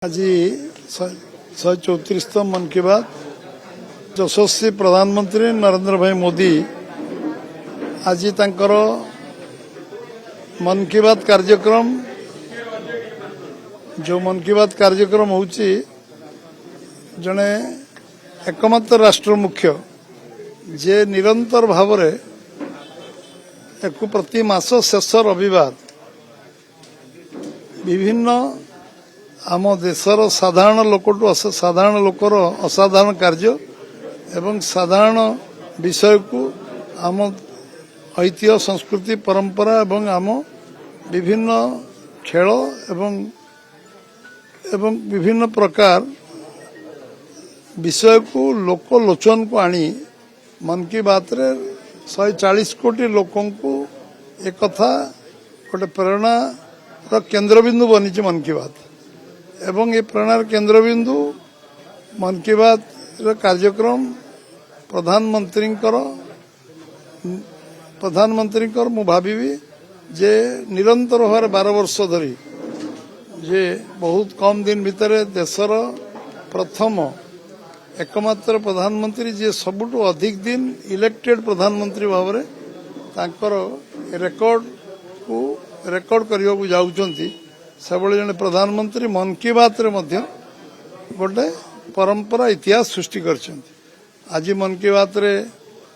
आज 134 मन की बात यशस्वी प्रधानमंत्री नरेंद्र भाई मोदी आज तांकर मन की बात कार्यक्रम जो मन की बात कार्यक्रम होची जने एकमात्र राष्ट्र मुख्य जे निरंतर भाव एक प्रति मास शेष रविवार विभिन्न आम देशर साधारण लोकटू साधारण लोकर असाधारण कार्य एवं साधारण विषय को आम ऐतिह्य संस्कृति परंपरा एवं आम विभिन्न खेल एवं विभिन्न प्रकार विषय को लोकलोचन को आनी मन की बात रे 140 कोटी लोकों को एक कथा गोटे प्रेरणा केंद्रबिंदु बनी मन की बात एवं ये प्रेरणार केंद्रबिंदु मन की बात कार्यक्रम प्रधानमंत्री मु भावी जे निरंतर भाव 12 वर्ष धरी जे बहुत कम दिन भितर देशर प्रथम एकमात्र प्रधानमंत्री जे सबुठु अधिक दिन इलेक्टेड प्रधानमंत्री भाव में तांकर रेकॉर्ड करने को जाउछंती सबले जने प्रधानमंत्री मन की बात रे मध्य गोटे परंपरा इतिहास सृष्टि करछंती। आज मन की बात रे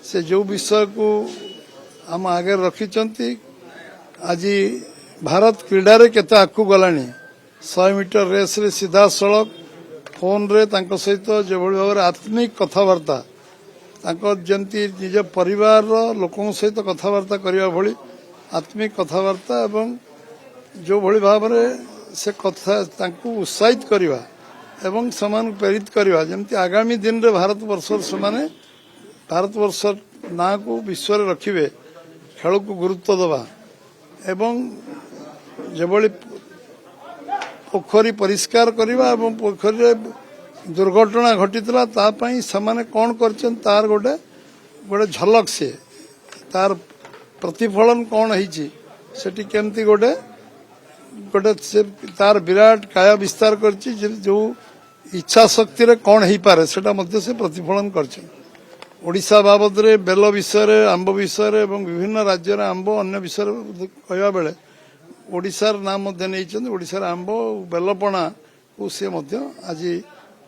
से जो विषय को हम आगे रखिछंती आज भारत क्रीडा रे केते आकु गलानी 100 मीटर रेस रे सीधा सड़क फोन रे तांको सहित जो भली भाव आत्मिक कथबार्ता तांको जंती निज परिवार लोकों सहित कथबार्ता करिया भली आत्मिक कथबार्ता एवं जो भली भाव से कथा तांको उत्साहित करवा एवं समान प्रेरित करवा जमती आगामी दिन रे भारतवर्ष ना को विश्व रे रखिबे खेल को गुरुत्व दबा एवं जो भली पोखरी परिष्कार करवा एवं पोखरी रे दुर्घटना घटितला ता पई समान कोन करछन तार गोटे गोटे झलक से तार प्रतिफलन कौन है सेठी केमती गोटे से तार विराट काया विस्तार करची जो इच्छा शक्ति रे कौन है पारे सेटा मध्य से प्रतिफलन करछन। ओडिशा बाबद रे बेल विषय रे आंब विषय रे एवं विभिन्न राज्य रे आंब अन्य विषय कहवा बेले ओडिशार नाम मध्य नहीं ओडिशार आंब बेलपणा को से मध्य आज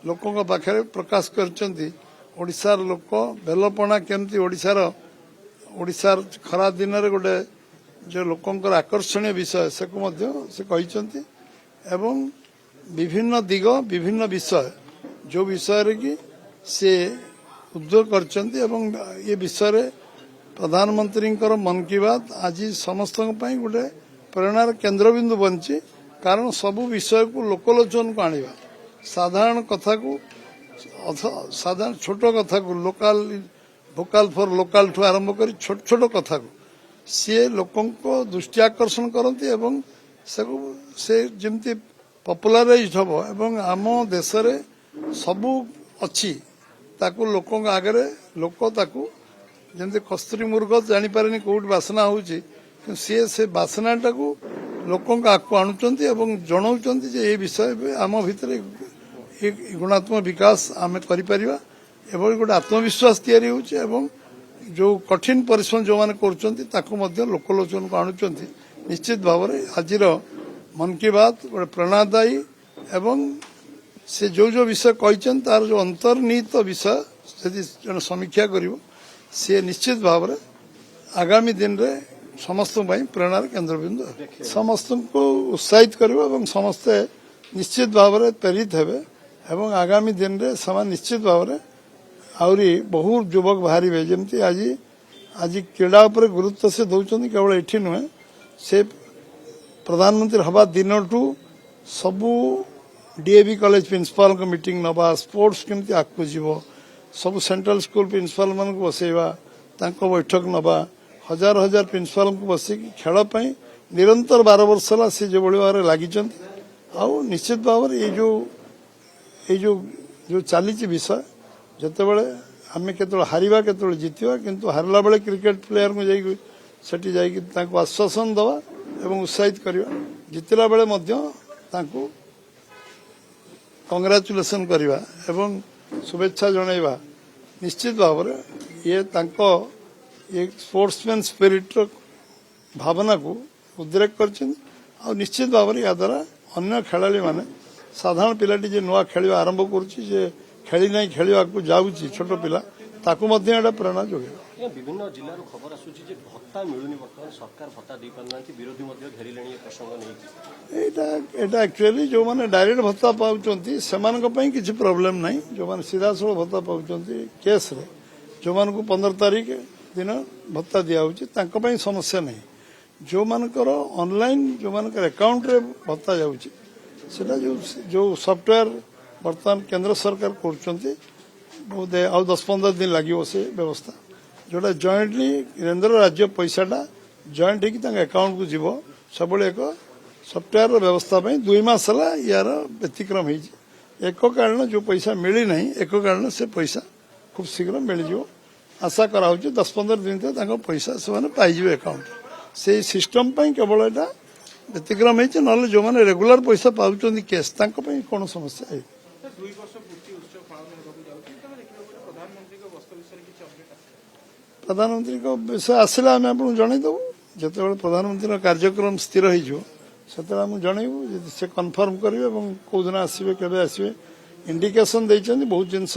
लोकों पाखे प्रकाश करछंती। ओडिशार लोक बेलपणा केमती ओडिशार खरा दिन रे गोटे जो लोकंकर आकर्षणीय विषय से कहते एवं विभिन्न दिग विभिन्न विषय जो विषय रे कि से उद्योग करछंती एवं ये विषय रे प्रधानमंत्री मन की बात आज समस्त गोटे प्रेरणार केंद्रबिंदु बनची कारण सबु विषय को लोकलोचन को आनिबा साधारण कथा को साधारण छोट कथा को भोकाल फॉर लोकाल ठू आरंभ कर छोट छोट कथा को सी लोकों को दृष्टि आकर्षण करती एवं से जमती पॉपुलराइज हम एवं आम देश रे सबू अच्छी ताकू लोकों आगे लोक ताकू जमती कस्तूरी मुर्ग जानी पारेनी कोउट बासना होची सी से बासनाटा को लोकों आगको आणुचंती एवं जणाउचंती जे ए विषय आम भितर गुणात्मक विकास आम करि परिबा एवं गोटे आत्मविश्वास तैयारी होची एवं जो कठिन परिश्रम जो माने करछंती ताको मध्य लोकलोचन को आणुचंती निश्चित भाव में आज मन की बात गोटे प्रेरणादायी एवं से जो विषय कहछन तार जो अंतर्निहित विषय यदि जन समीक्षा करिवो से निश्चित भाव में आगामी दिन रे समस्त प्रेरणार केंद्रबिंदु समस्त को उत्साहित करिवो एवं समस्ते निश्चित भाव में प्रेरित हेबे एवं आगामी दिन रे समान निश्चित भाव में आउरी बहुत युवक बाहरी जमती आज क्रीड़ा उपर गुरुत्व से दौरान केवल एठी नुहे से प्रधानमंत्री हवा दिन टू सबू डीएवी कॉलेज प्रिंसिपल को मीटिंग नवा स्पोर्ट्स केमती आगू जीव सब सेंट्रल स्कूल प्रिंसिपल मान को बसैवा तांको बैठक नवा हजार हजार प्रिंसिपल को बसिक खेल निरंतर 12 वर्ष है से जो भाव में लगी आउ निश्चित भाव में ये जो चली विषय जिते बड़े आम केतल हारिबा केतल जितवा किंतु हारला बेले क्रिकेट प्लेयर को जाई आश्वासन दवा एवं उत्साहित करवा जितला बेले कंग्राचुलेसन करवा एवं शुभेच्छा जनइबा निश्चित भाव ये स्पोर्ट्समैन स्पिरिट भावना को उद्रेक कर निश्चित भाव या द्वारा अन्य खेलाड़ी माने साधारण पिलाटी जे नुआ खेल आरंभ करुच्ची खेली नहीं खेलवा को जाऊँगी छोट पिला ताकू प्रेरणा जोगे विभिन्न जिल्लार खबर आसूची जे भत्ता मिलुनी बर्तमान सरकार भत्ता दे पारना विरोधी घेरिले प्रसंग नहीं एटा एक्चुअली जो माने डायरेक्ट भत्ता पाउचंती सेमानक पई किछि प्रॉब्लम नहीं जो माने सीधा सळ भत्ता पाउचंती केस रे जो मान को 15 तारीख दिन भत्ता दिया होची तांक पई समस्या नहीं जो मानकर ऑनलाइन जो मानकर अकाउंट रे भत्ता जाउची सेटा जो सॉफ्टवेयर वर्तमान केंद्र सरकार करचंती बहुत आउ 10-15 दिन लगे से व्यवस्था जोटा जॉइंटली केंद्र राज्य पैसाटा जॉइंट होकर अकाउंट को जीव सब एक सफ्टवेयर व्यवस्था 2 मास है यार व्यतिक्रम एक कारण जो पैसा मिली ना एक कारण से पैसा खूब शीघ्र मिल आशा करा 10-15 दिन तक पैसा से पाइबे अकाउंट से सिस्टम केवल यहाँ व्यतिक्रम होती ना जो मैंने रेगुलर पैसा पाँच कैश कौन समस्या है प्रधानमंत्री को विषय आसला आम आपको जनईदेवु जिते प्रधानमंत्री कार्यक्रम स्थिर होते जनइबू से कन्फर्म करेंगे कौ दिन आसवे के आसवे इंडिकेशन देते बहुत जिनस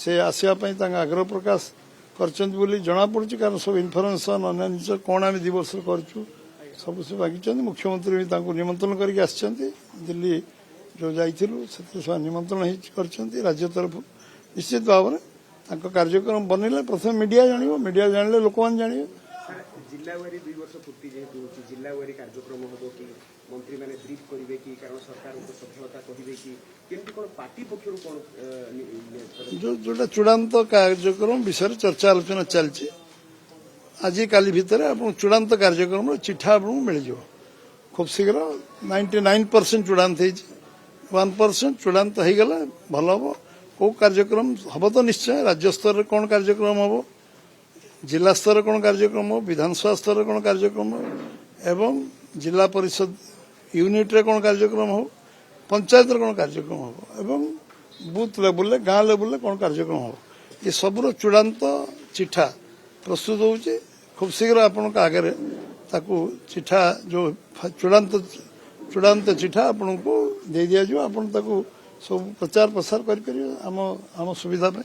से आसवाई आग्रह प्रकाश कर जना पड़ी कारण सब इनफर्मेशन अन्य कौन आम 2 वर्ष करूँ सब से मागिं मुख्यमंत्री भी निमंत्रण करके दिल्ली जो जाइलु से निमंत्रण कर राज्य तरफ निश्चित भाव में कार्यक्रम बनइले प्रथम मीडिया जानिबो मीडिया जानले लोक मान जानिबे जिल्लावारी 2 वर्ष पूर्ति जेहेतु जिल्लावारी कार्यक्रम होबो कि मंत्री माने ब्रीफ करिवे कि कारण सरकार को सफलता कहिवे कि केमति कोन पार्टी पक्षरु कोन जो जोटा चूड़ांत कार्यक्रम विषय चर्चा आलोचना चलछि आज काली भितर आपण चूड़ांत कार्यक्रम चिठा आपण मिल जो खूब शीघ्र 99% चूड़ांत है 1% चूड़ांत हो गला भल हम कौ कार्यक्रम हम तो निश्चय राज्य स्तर कौन कार्यक्रम हम जिला स्तर कौन कार्यक्रम हो विधानसभा स्तर कौन कार्यक्रम हो एवं जिला परिषद यूनिट रे कौन कार्यक्रम हो पंचायत कौन कार्यक्रम हो एवं बूथ लेवल गाँ लेवल कौन कार्यक्रम हो ये सबुर चूड़ांत चिठा प्रस्तुत होउची खूब शीघ्र आपण आगे ताकू चिठा जो चूड़ांत चिठा आपण को दे दिया जो आपण ताकू सब प्रचार प्रसार कर आम सुविधा पे